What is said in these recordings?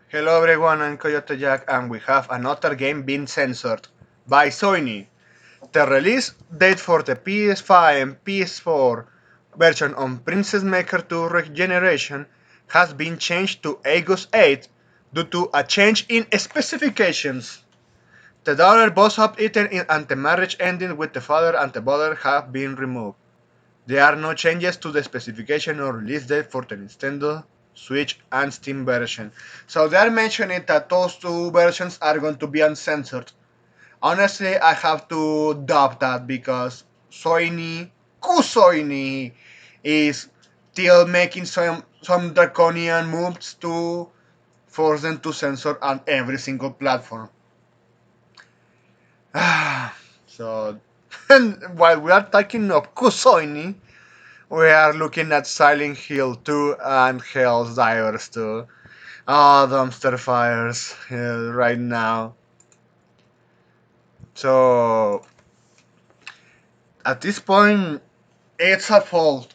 Hello everyone, I'm Coyote Jack and we have another game being censored by Sony. The release date for the PS5 and PS4 version on Princess Maker 2 Regeneration has been changed to August 8 due to a change in specifications. The daughter boss up eaten and the marriage ending with the father and the brother have been removed. There are no changes to the specification or release date for the Nintendo Switch and Steam version. So they're mentioning that those two versions are going to be uncensored. Honestly, I have to doubt that because Sony is still making some draconian moves to force them to censor on every single platform. So, and while we are talking of Kusoni, we are looking at Silent Hill 2 and Hell's Divers 2. Oh, dumpster fires right now. So, at this point, it's a fault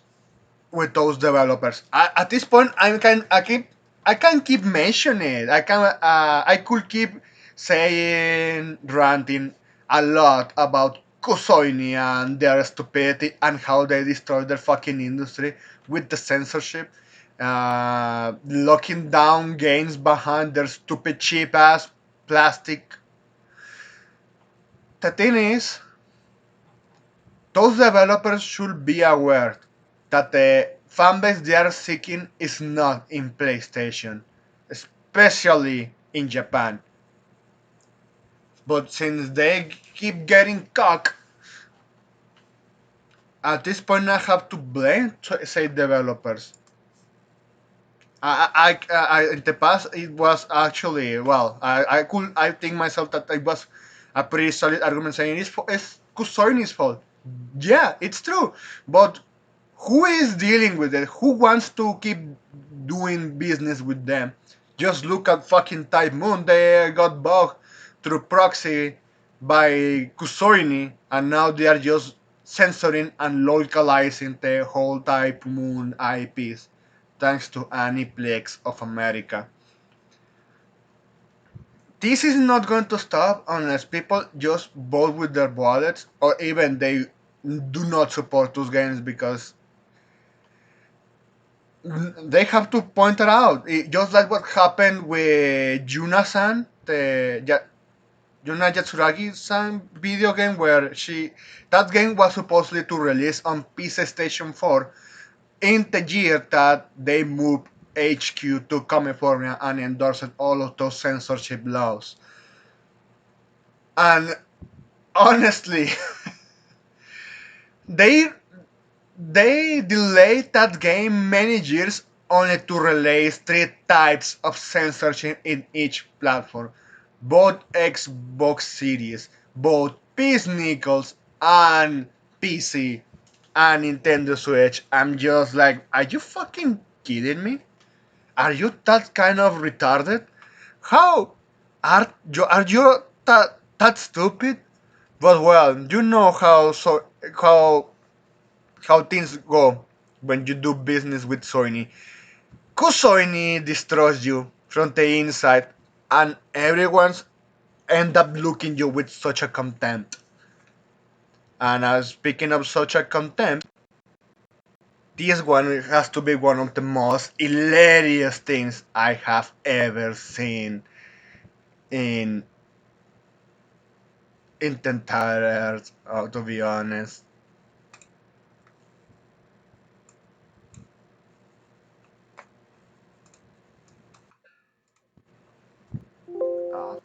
with those developers. At this point, I can keep mentioning it. I could keep saying ranting a lot about Kosoini and their stupidity and how they destroyed their fucking industry with the censorship, locking down games behind their stupid cheap ass plastic. The thing is, those developers should be aware that the fanbase they are seeking is not in PlayStation, especially in Japan. But since they keep getting cock, at this point I have to blame, say, developers. In the past it was actually well, I think myself that it was a pretty solid argument saying it's Kusoni's fault. Yeah, it's true, but who is dealing with it? Who wants to keep doing business with them? Just look at fucking Type Moon. They got bugged through proxy by Kusoini, and now they are just censoring and localizing the whole Type Moon IPs, thanks to Aniplex of America. This is not going to stop unless people just vote with their wallets, or even they do not support those games because they have to point it out. Just like what happened with Yuna-san, Yuna Yatsuragi-san video game, where that game was supposedly to release on PC Station 4 in the year that they moved HQ to California and endorsed all of those censorship laws. And honestly, they they delayed that game many years only to release three types of censorship in each platform, both Xbox Series, both Nickels and PC and Nintendo Switch. I'm just like, are you fucking kidding me? Are you that kind of retarded? How are you that stupid? But well, you know how things go when you do business with Sony. Cause Sony destroys you from the inside, and everyone's end up looking you with such a contempt. And speaking of such a contempt, this one has to be one of the most hilarious things I have ever seen in in the entire earth, to be honest.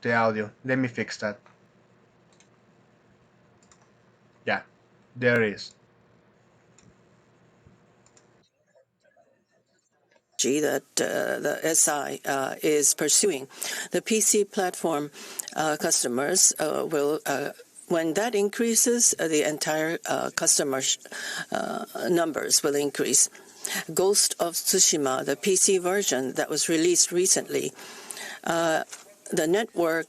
The audio. Let me fix that. Yeah, there is. That the SI is pursuing. The PC platform customers will, when that increases, the entire customer numbers will increase. Ghost of Tsushima, the PC version that was released recently, the network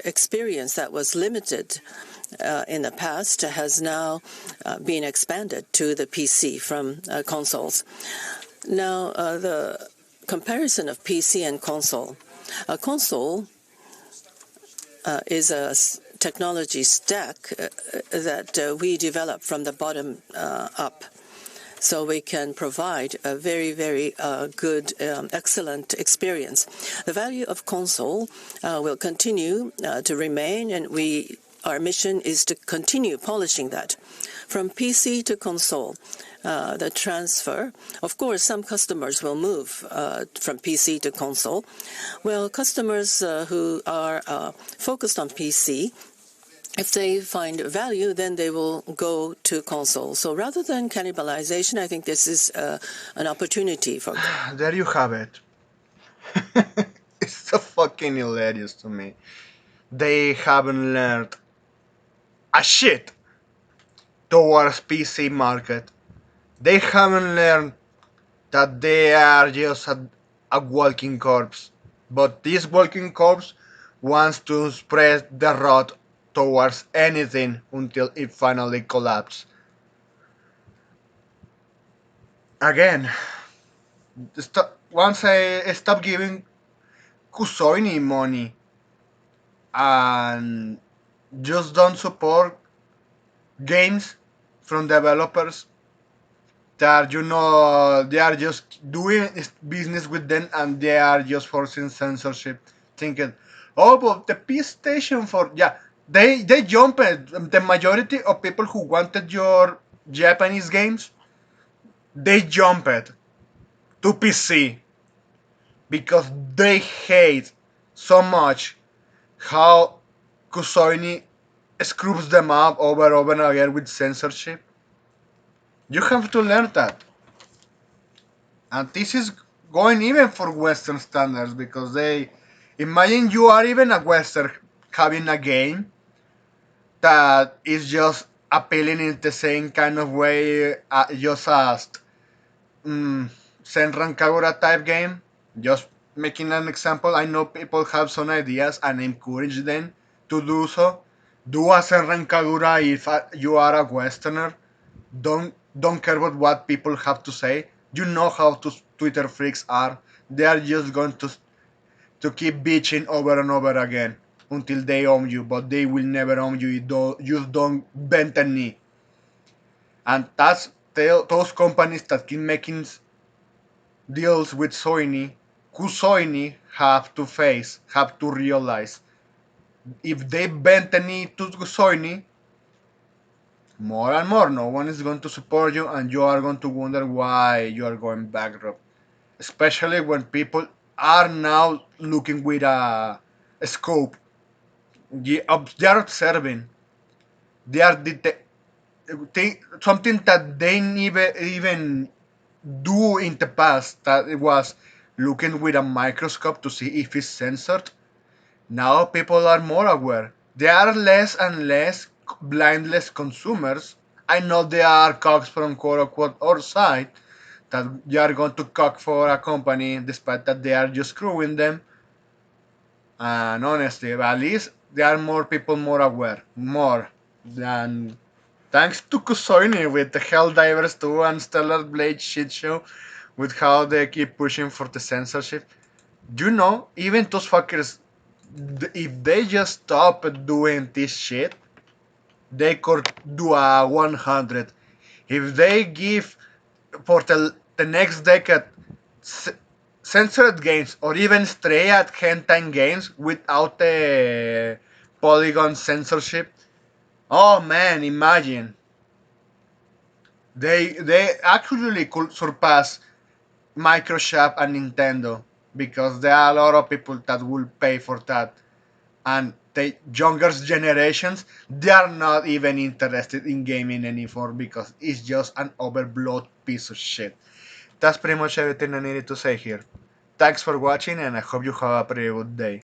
experience that was limited in the past has now been expanded to the PC from consoles. Now, the comparison of PC and console, A console is a technology stack that we develop from the bottom up. So we can provide a very, very good, excellent experience. The value of console will continue to remain, and our mission is to continue polishing that. From PC to console, the transfer, of course, some customers will move from PC to console. Well, customers who are focused on PC, if they find value, then they will go to console. So rather than cannibalization, I think this is an opportunity for. There you have it. It's so fucking hilarious to me. They haven't learned a shit towards PC market. They haven't learned that they are just a walking corpse. But this walking corpse wants to spread the rot towards anything until it finally collapses. Again, once I stop giving Kusoini money and just don't support games from developers that they are just doing business with them and they are just forcing censorship, thinking, oh, but the PlayStation for yeah, they jumped. The majority of people who wanted your Japanese games, they jumped to PC because they hate so much how Kusoini screws them up over and over again with censorship. You have to learn that. And this is going even for Western standards because they imagine you are even a Western having a game that is just appealing in the same kind of way just as Senran Kagura type game. Just making an example, I know people have some ideas and encourage them to do so. Do a Senran Kagura if you are a Westerner. Don't care about what people have to say. You know how Twitter freaks are. They are just going to keep bitching over and over again until they own you, but they will never own you. You don't bend a knee. And that's those companies that keep making deals with Soini, who Soini have to realize. If they bend a knee to Soini, more and more, no one is going to support you, and you are going to wonder why you are going bankrupt. Especially when people are now looking with a scope. They are observing. They are something that they never even do in the past. That it was looking with a microscope to see if it's censored. Now people are more aware. There are less and less blindless consumers. I know there are cogs from quote unquote our side that they are going to cock for a company despite that they are just screwing them. And honestly, at least there are more people more aware. More than thanks to Kusoini with the Helldivers 2 and Stellar Blade shit show with how they keep pushing for the censorship. You know, even those fuckers, if they just stop doing this shit, they could do a 100. If they give for the next decade censored games or even stray at hentai games without the polygon censorship, oh man, imagine. They actually could surpass Microsoft and Nintendo because there are a lot of people that will pay for that. And the younger generations, they are not even interested in gaming anymore because it's just an overblown piece of shit. That's pretty much everything I needed to say here. Thanks for watching and I hope you have a pretty good day.